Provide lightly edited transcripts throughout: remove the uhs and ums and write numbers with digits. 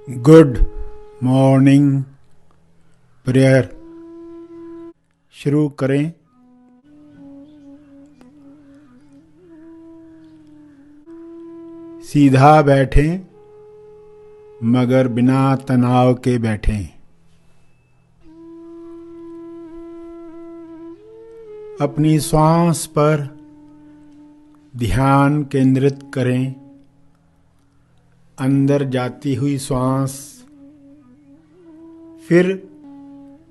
Good morning prayer शुरू करें। सीधा बैठें मगर बिना तनाव के बैठें। अपनी श्वास पर ध्यान केंद्रित करें। अंदर जाती हुई श्वास, फिर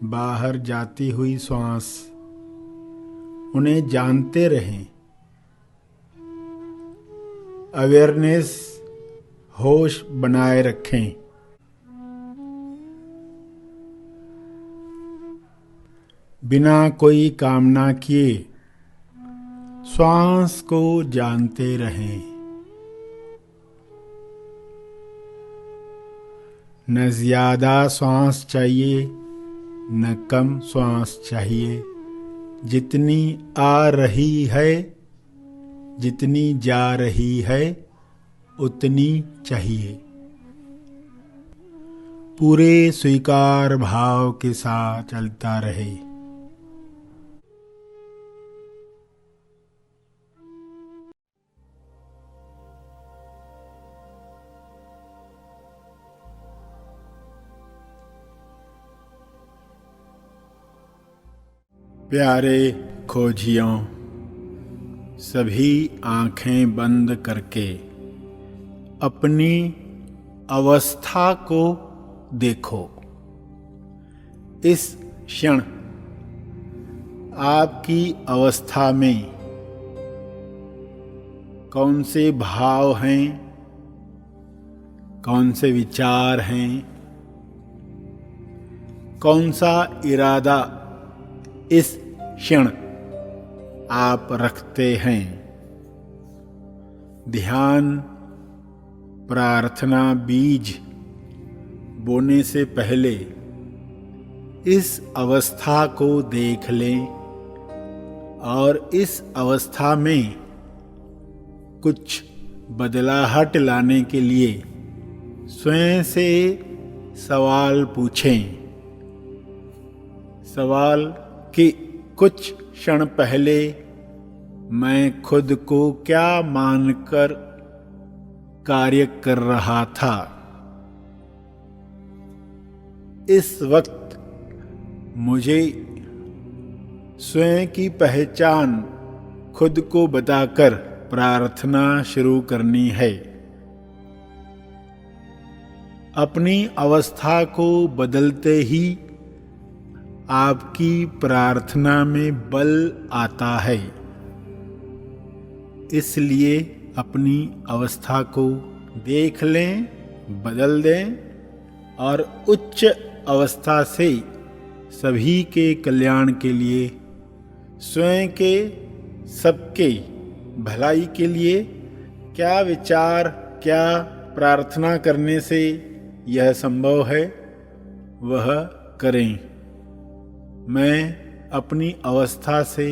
बाहर जाती हुई श्वास, उन्हें जानते रहें। अवेयरनेस, होश बनाए रखें। बिना कोई कामना किए श्वास को जानते रहें। न ज्यादा श्वास चाहिए न कम श्वास चाहिए। जितनी आ रही है, जितनी जा रही है, उतनी चाहिए। पूरे स्वीकार भाव के साथ चलता रहे। प्यारे खोजियों, सभी आंखें बंद करके अपनी अवस्था को देखो। इस क्षण आपकी अवस्था में कौन से भाव हैं, कौन से विचार हैं, कौन सा इरादा इस क्षण आप रखते हैं। ध्यान प्रार्थना बीज बोने से पहले इस अवस्था को देख लें और इस अवस्था में कुछ बदलाहट लाने के लिए स्वयं से सवाल पूछें। सवाल कि कुछ क्षण पहले मैं खुद को क्या मानकर कार्य कर रहा था। इस वक्त मुझे स्वयं की पहचान खुद को बताकर प्रार्थना शुरू करनी है। अपनी अवस्था को बदलते ही आपकी प्रार्थना में बल आता है। इसलिए अपनी अवस्था को देख लें, बदल दें और उच्च अवस्था से सभी के कल्याण के लिए, स्वयं के, सबके भलाई के लिए क्या विचार, क्या प्रार्थना करने से यह संभव है, वह करें। मैं अपनी अवस्था से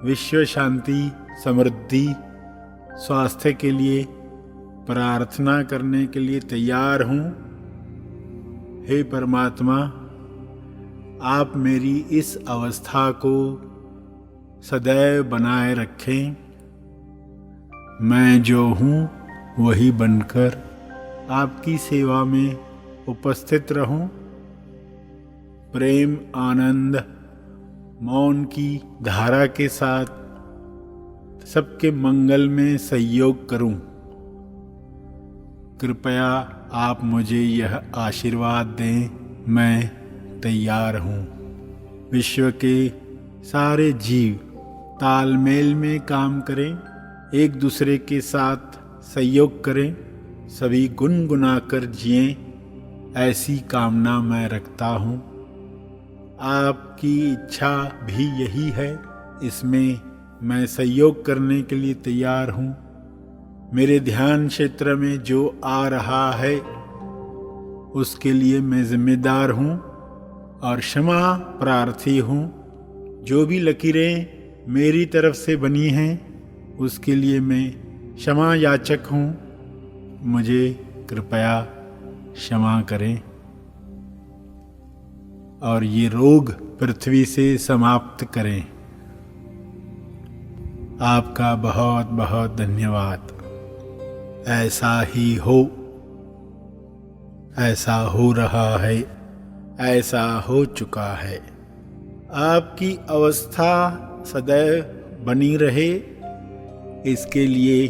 विश्व शांति, समृद्धि, स्वास्थ्य के लिए प्रार्थना करने के लिए तैयार हूँ। हे परमात्मा, आप मेरी इस अवस्था को सदैव बनाए रखें। मैं जो हूँ वही बनकर आपकी सेवा में उपस्थित रहूं। प्रेम, आनंद, मौन की धारा के साथ सबके मंगल में सहयोग करूं। कृपया आप मुझे यह आशीर्वाद दें, मैं तैयार हूं। विश्व के सारे जीव तालमेल में काम करें, एक दूसरे के साथ सहयोग करें, सभी गुनगुनाकर जिएं, ऐसी कामना मैं रखता हूं। आपकी इच्छा भी यही है, इसमें मैं सहयोग करने के लिए तैयार हूँ। मेरे ध्यान क्षेत्र में जो आ रहा है उसके लिए मैं जिम्मेदार हूँ और क्षमा प्रार्थी हूँ। जो भी लकीरें मेरी तरफ से बनी हैं उसके लिए मैं क्षमा याचक हूँ। मुझे कृपया क्षमा करें और ये रोग पृथ्वी से समाप्त करें। आपका बहुत बहुत धन्यवाद। ऐसा ही हो, ऐसा हो रहा है, ऐसा हो चुका है। आपकी अवस्था सदैव बनी रहे, इसके लिए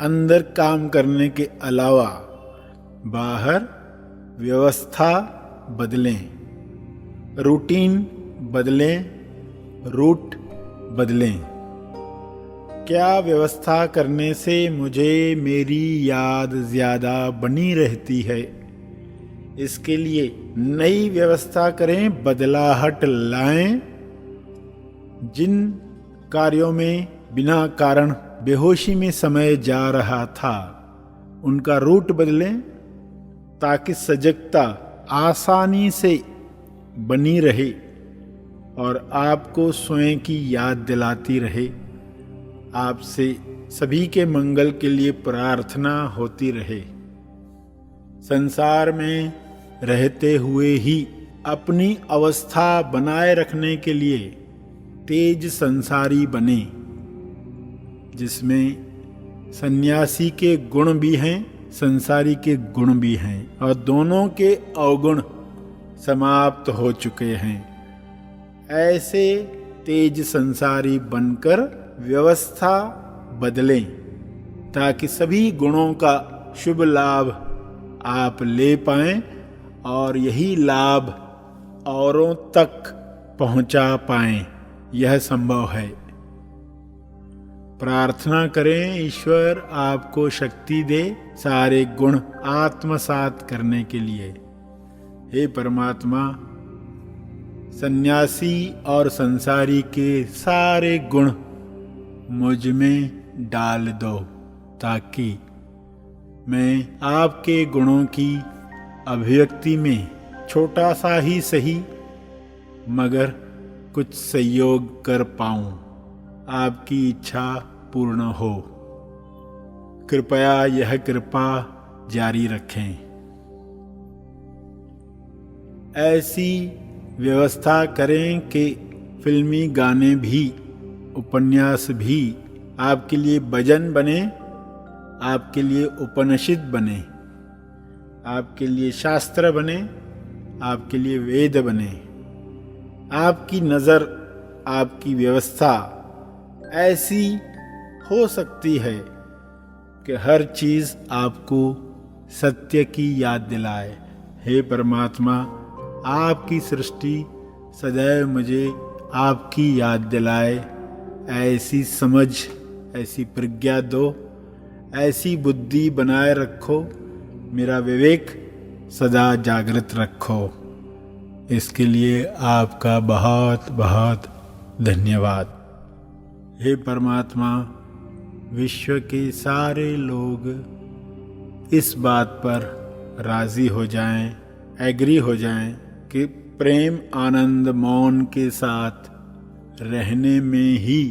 अंदर काम करने के अलावा बाहर व्यवस्था बदलें, रूटीन बदलें, रूट बदलें। क्या व्यवस्था करने से मुझे मेरी याद ज़्यादा बनी रहती है? इसके लिए नई व्यवस्था करें, बदलाहट लाएं। जिन कार्यों में बिना कारण बेहोशी में समय जा रहा था, उनका रूट बदलें ताकि सजगता आसानी से बनी रहे और आपको स्वयं की याद दिलाती रहे। आपसे सभी के मंगल के लिए प्रार्थना होती रहे। संसार में रहते हुए ही अपनी अवस्था बनाए रखने के लिए तेज संसारी बने, जिसमें सन्यासी के गुण भी हैं, संसारी के गुण भी हैं और दोनों के अवगुण समाप्त हो चुके हैं। ऐसे तेज संसारी बनकर व्यवस्था बदलें ताकि सभी गुणों का शुभ लाभ आप ले पाएं और यही लाभ औरों तक पहुंचा पाएं। यह संभव है। प्रार्थना करें, ईश्वर आपको शक्ति दे सारे गुण आत्मसात करने के लिए। हे परमात्मा, सन्यासी और संसारी के सारे गुण मुझ में डाल दो ताकि मैं आपके गुणों की अभिव्यक्ति में छोटा सा ही सही मगर कुछ सहयोग कर पाऊं। आपकी इच्छा पूर्ण हो। कृपया यह कृपा जारी रखें। ऐसी व्यवस्था करें कि फिल्मी गाने भी, उपन्यास भी आपके लिए भजन बने, आपके लिए उपनिषद बने, आपके लिए शास्त्र बने, आपके लिए वेद बने। आपकी नज़र, आपकी व्यवस्था ऐसी हो सकती है कि हर चीज़ आपको सत्य की याद दिलाए। हे परमात्मा, आपकी सृष्टि सदैव मुझे आपकी याद दिलाए। ऐसी समझ, ऐसी प्रज्ञा दो, ऐसी बुद्धि बनाए रखो, मेरा विवेक सदा जागृत रखो। इसके लिए आपका बहुत बहुत धन्यवाद। हे परमात्मा, विश्व के सारे लोग इस बात पर राज़ी हो जाएं, एग्री हो जाएं कि प्रेम, आनंद, मौन के साथ रहने में ही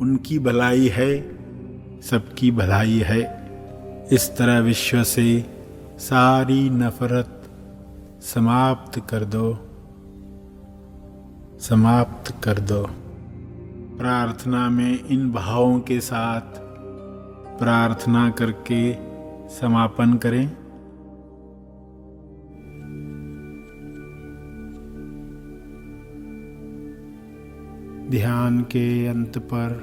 उनकी भलाई है, सबकी भलाई है। इस तरह विश्व से सारी नफरत समाप्त कर दो, समाप्त कर दो। प्रार्थना में इन भावों के साथ प्रार्थना करके समापन करें। ध्यान के अंत पर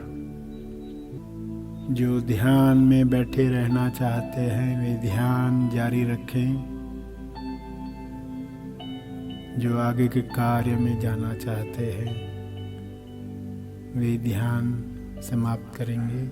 जो ध्यान में बैठे रहना चाहते हैं वे ध्यान जारी रखें। जो आगे के कार्य में जाना चाहते हैं वे ध्यान समाप्त करेंगे।